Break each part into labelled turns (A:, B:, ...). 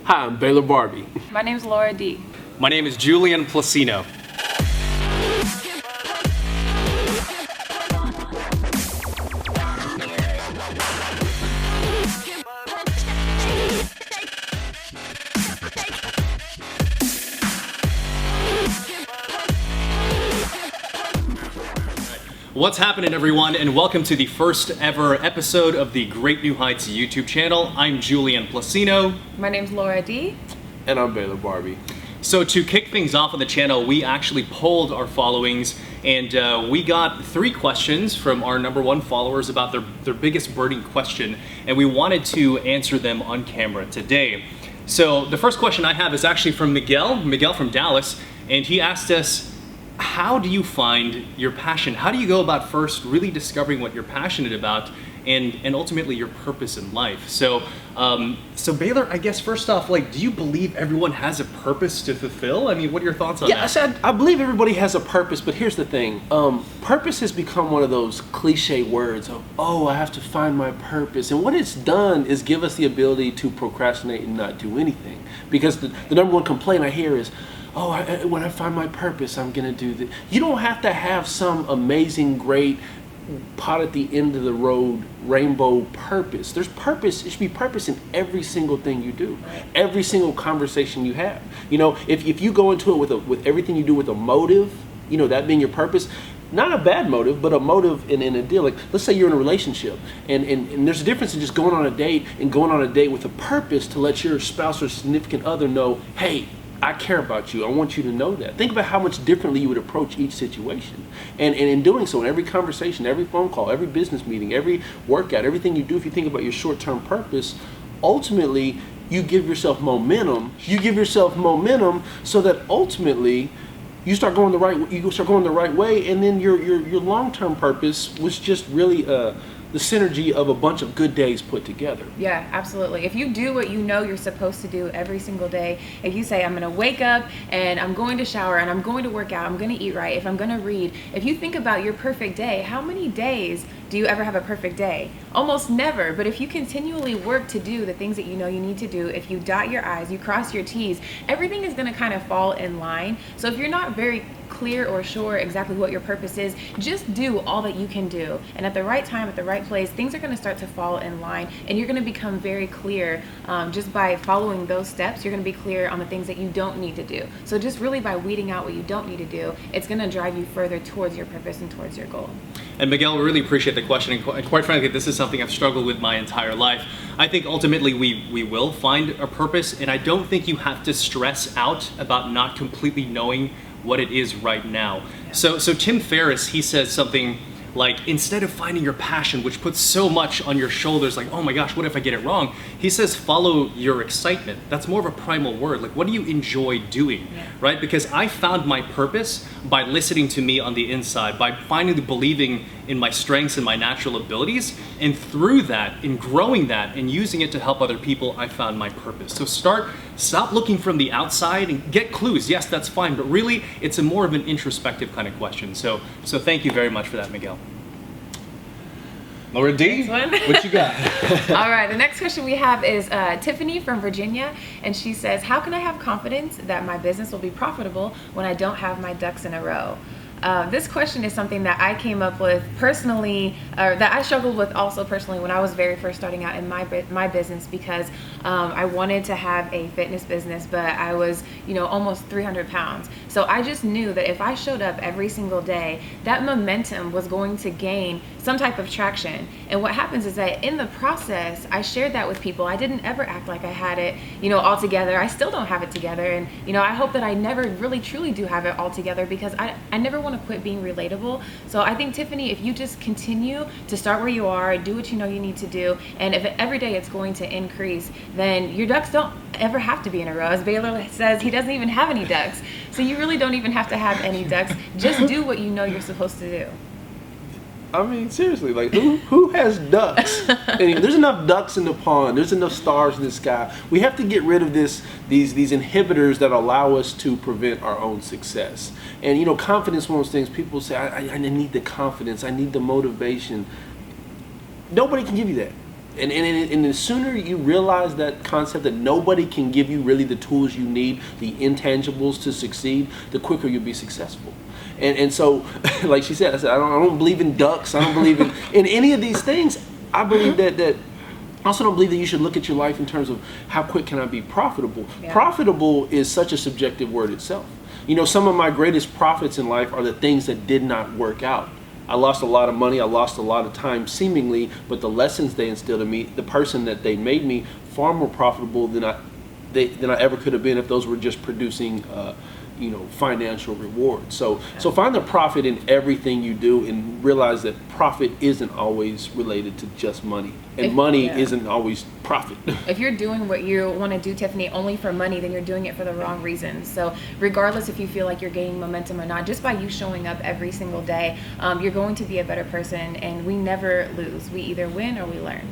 A: Hi, I'm Baylor Barbie.
B: My name's Laura D.
C: My name is Julian Placino. What's happening, everyone, and welcome to the first ever episode of the Great New Heights YouTube channel. I'm Julian Placino.
B: My name's Laura D.
A: And I'm Baylor Barbie.
C: So to kick things off on the channel, we actually polled our followings, and we got 3 questions from our #1 followers about their biggest burning question, and we wanted to answer them on camera today. So the first question I have is actually from Miguel from Dallas, and he asked us, how do you find your passion? How do you go about first really discovering what you're passionate about and ultimately your purpose in life? So Baylor, I guess first off, like, do you believe everyone has a purpose to fulfill? I mean, what are your thoughts on that?
A: Yeah, I said I believe everybody has a purpose, but here's the thing. Purpose has become one of those cliche words of, oh, I have to find my purpose. And what it's done is give us the ability to procrastinate and not do anything. Because the #1 complaint I hear is, oh, when I find my purpose, I'm gonna do this. You don't have to have some amazing, great, pot at the end of the road, rainbow purpose. There's purpose. It should be purpose in every single thing you do, every single conversation you have. You know, if you go into it with everything you do with a motive, you know, that being your purpose, not a bad motive, but a motive in a deal. Like, let's say you're in a relationship, and there's a difference in just going on a date and going on a date with a purpose to let your spouse or significant other know, hey, I care about you. I want you to know that. Think about how much differently you would approach each situation. And in doing so, in every conversation, every phone call, every business meeting, every workout, everything you do, if you think about your short-term purpose, ultimately, you give yourself momentum. You give yourself momentum so that ultimately, you start going the right way, and then your long-term purpose was just really the synergy of a bunch of good days put together.
B: Yeah, absolutely. If you do what you know you're supposed to do every single day, if you say, I'm going to wake up and I'm going to shower and I'm going to work out, I'm going to eat right, if I'm going to read, if you think about your perfect day, how many days do you ever have a perfect day? Almost never. But if you continually work to do the things that you know you need to do, if you dot your I's, you cross your T's, everything is going to kind of fall in line. So if you're not very clear or sure exactly what your purpose is, just do all that you can do. And at the right time, at the right place, things are going to start to fall in line, and you're going to become very clear just by following those steps. You're going to be clear on the things that you don't need to do. So just really by weeding out what you don't need to do, it's going to drive you further towards your purpose and towards your goal.
C: And Miguel, we really appreciate the question, and quite frankly, this is something I've struggled with my entire life. I think ultimately we will find a purpose, and I don't think you have to stress out about not completely knowing what it is right now. So Tim Ferriss, he says something like, instead of finding your passion, which puts so much on your shoulders, like, oh my gosh, what if I get it wrong? He says, follow your excitement. That's more of a primal word. Like, what do you enjoy doing, right? Because I found my purpose by listening to me on the inside, by finally believing in my strengths and my natural abilities. And through that, in growing that and using it to help other people, I found my purpose. So stop looking from the outside and get clues. Yes, that's fine, but really it's a more of an introspective kind of question. So thank you very much for that, Miguel.
A: Laura D, what you got?
B: All right, the next question we have is Tiffany from Virginia, and she says, how can I have confidence that my business will be profitable when I don't have my ducks in a row? This question is something that I came up with personally, or that I struggled with also personally when I was very first starting out in my business, because I wanted to have a fitness business, but I was, almost 300 pounds. So I just knew that if I showed up every single day, that momentum was going to gain some type of traction. And what happens is that in the process, I shared that with people. I didn't ever act like I had it, all together. I still don't have it together. And, I hope that I never really truly do have it all together, because I never want to quit being relatable. So I think, Tiffany, if you just continue to start where you are, do what you know you need to do, and if every day it's going to increase, then your ducks don't ever have to be in a row. As Baylor says, he doesn't even have any ducks. So you really don't even have to have any ducks. Just do what you know you're supposed to do.
A: I mean, seriously, like, who has ducks? And there's enough ducks in the pond. There's enough stars in the sky. We have to get rid of these inhibitors that allow us to prevent our own success. And confidence is one of those things. People say, I need the confidence. I need the motivation. Nobody can give you that. And the sooner you realize that concept that nobody can give you really the tools you need, the intangibles to succeed, the quicker you'll be successful. And so, like she said, I don't believe in ducks. I don't believe in any of these things. I believe that I also don't believe that you should look at your life in terms of how quick can I be profitable. Yeah. Profitable is such a subjective word itself. You know, some of my greatest profits in life are the things that did not work out. I lost a lot of money, I lost a lot of time seemingly, but the lessons they instilled in me, the person that they made me, far more profitable than I ever could have been if those were just producing financial rewards. So find the profit in everything you do and realize that profit isn't always related to just money. And money isn't always profit.
B: If you're doing what you want to do, Tiffany, only for money, then you're doing it for the wrong reasons. So regardless if you feel like you're gaining momentum or not, just by you showing up every single day, you're going to be a better person, and we never lose. We either win or we learn.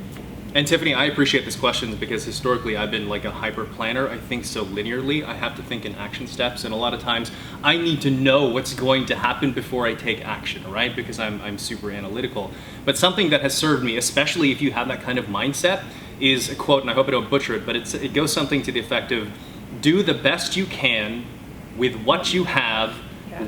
C: And Tiffany, I appreciate this question because historically I've been like a hyper planner. I think so linearly. I have to think in action steps, and a lot of times I need to know what's going to happen before I take action, right? Because I'm super analytical. But something that has served me, especially if you have that kind of mindset, is a quote, and I hope I don't butcher it, but it goes something to the effect of, do the best you can with what you have,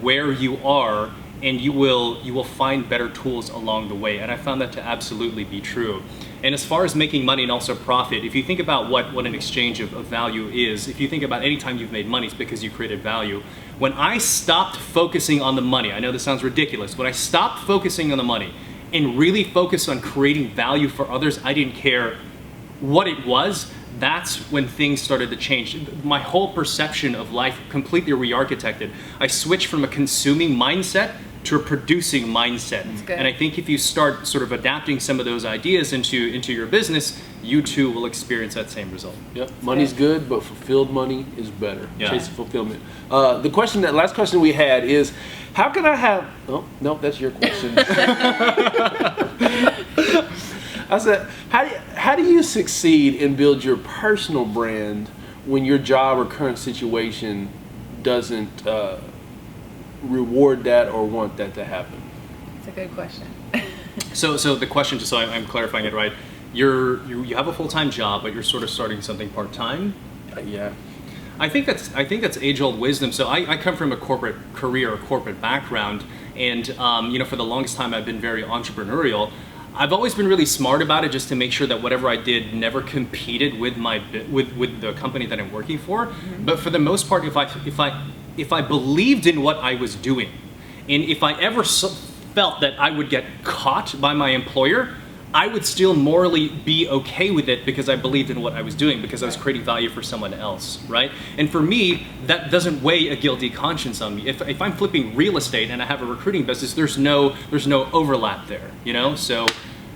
C: where you are, and you will find better tools along the way. And I found that to absolutely be true. And as far as making money and also profit, if you think about what an exchange of value is, if you think about any time you've made money, it's because you created value. When I stopped focusing on the money, I know this sounds ridiculous, when I stopped focusing on the money and really focused on creating value for others, I didn't care what it was, that's when things started to change. My whole perception of life completely re-architected. I switched from a consuming mindset to a producing mindset. And I think if you start sort of adapting some of those ideas into your business, you too will experience that same result.
A: Yep. Money's good, but fulfilled money is better. Yeah. Chase fulfillment. The last question we had is, how can I have? Oh no, that's your question. I said, how do you succeed and build your personal brand when your job or current situation doesn't reward that or want that to happen?
B: It's a good question.
C: So the question, just so I'm clarifying it right, you have a full-time job, but you're sort of starting something part-time.
A: Yeah.
C: I think that's age-old wisdom. So I come from a corporate career, a corporate background, and for the longest time I've been very entrepreneurial. I've always been really smart about it, just to make sure that whatever I did never competed with with the company that I'm working for. Mm-hmm. But for the most part, if I believed in what I was doing, and if I ever felt that I would get caught by my employer, I would still morally be okay with it because I believed in what I was doing, because I was creating value for someone else, right? And for me, that doesn't weigh a guilty conscience on me. If I'm flipping real estate and I have a recruiting business, there's no overlap there,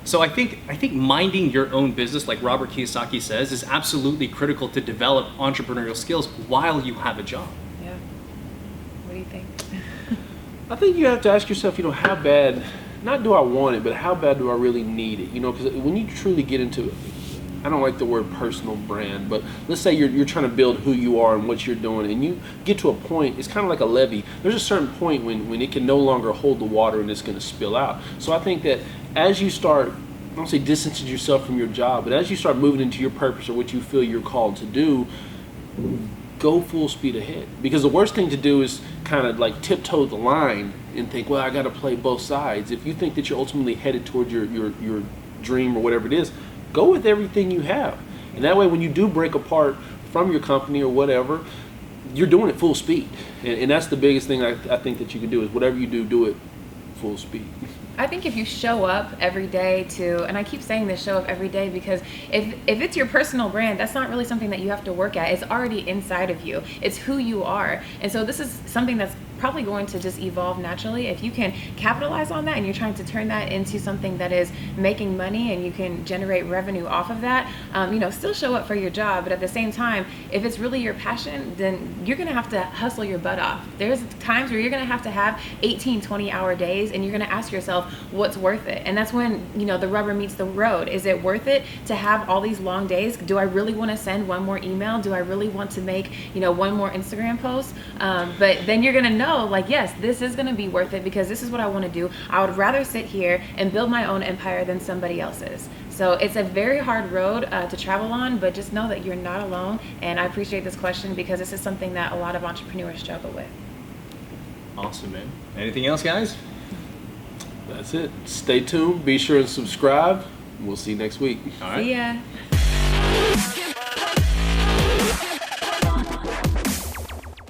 C: So I think minding your own business, like Robert Kiyosaki says, is absolutely critical to develop entrepreneurial skills while you have a job.
B: Yeah. What do you think?
A: I think you have to ask yourself, how bad, not do I want it, but how bad do I really need it? Because when you truly get into, I don't like the word personal brand, but let's say you're trying to build who you are and what you're doing, and you get to a point, it's kind of like a levee. There's a certain point when it can no longer hold the water and it's going to spill out. So I think that as you start, I don't say distance yourself from your job, but as you start moving into your purpose or what you feel you're called to do, go full speed ahead. Because the worst thing to do is kind of like tiptoe the line and think, well, I got to play both sides. If you think that you're ultimately headed towards your dream or whatever it is, go with everything you have. And that way, when you do break apart from your company or whatever, you're doing it full speed. And that's the biggest thing I think that you can do is whatever you do it full speed.
B: I think if you show up every day and I keep saying this, show up every day, because if it's your personal brand, that's not really something that you have to work at. It's already inside of you. It's who you are. And so this is something that's probably going to just evolve naturally. If you can capitalize on that and you're trying to turn that into something that is making money and you can generate revenue off of that, still show up for your job. But at the same time, if it's really your passion, then you're going to have to hustle your butt off. There's times where you're going to have 18, 20-hour days, and you're going to ask yourself, what's worth it? And that's when, the rubber meets the road. Is it worth it to have all these long days? Do I really want to send one more email? Do I really want to make, one more Instagram post? But then you're going to know, yes, this is going to be worth it because this is what I want to do. I would rather sit here and build my own empire than somebody else's. So it's a very hard road to travel on, but just know that you're not alone. And I appreciate this question because this is something that a lot of entrepreneurs struggle with.
C: Awesome, man. Anything else, guys?
A: That's it. Stay tuned. Be sure and subscribe. We'll see you next week.
C: All right.
B: See ya.